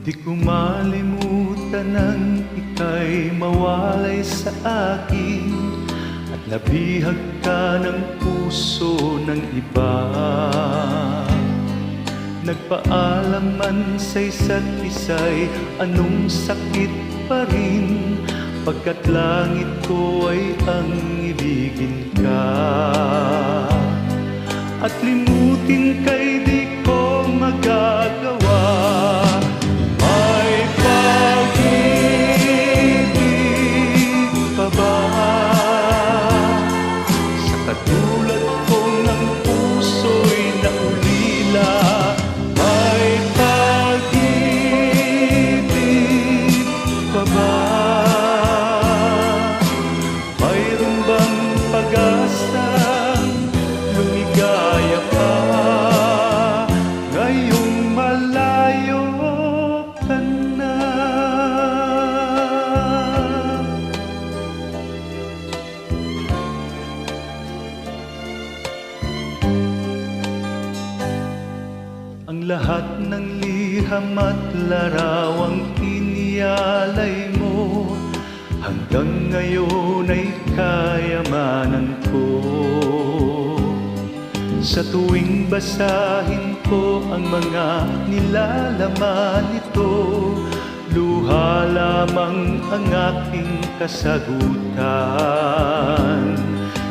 Di ko malimutan nang ika'y mawalay sa akin at nabihag ka ng puso ng iba. Nagpaalam man sa isa't isa'y anong sakit pa rin, pagkat langit ko ay ang ibigin ka. At limutin ka'y di ko magagawa. May pag-ibig pa ba sa katulad ko ng puso'y naulila? May pag-ibig pa ba? Mayroon bang pag-asang lumigaya pa ngayong malayo ka na? Ang lahat ng liham at larawang inialay mo hanggang ngayon ay kayamanan ko. Sa tuwing basahin ko ang mga nilalaman nito, luha lamang ang aking kasagutan.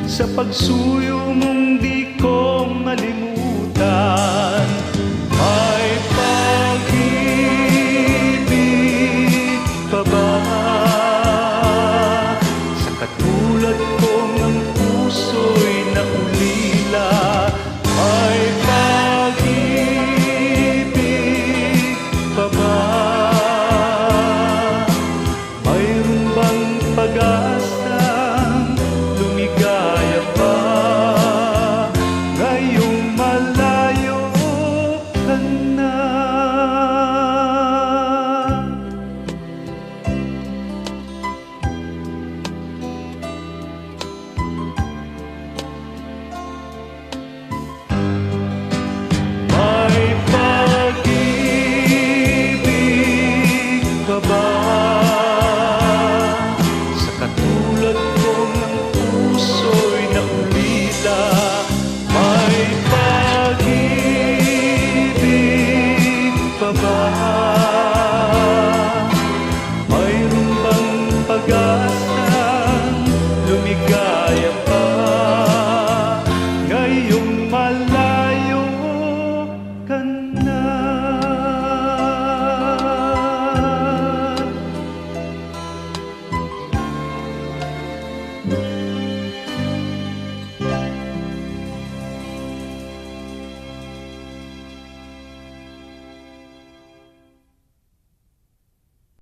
Sa pagsuyo mong di ko malimutan,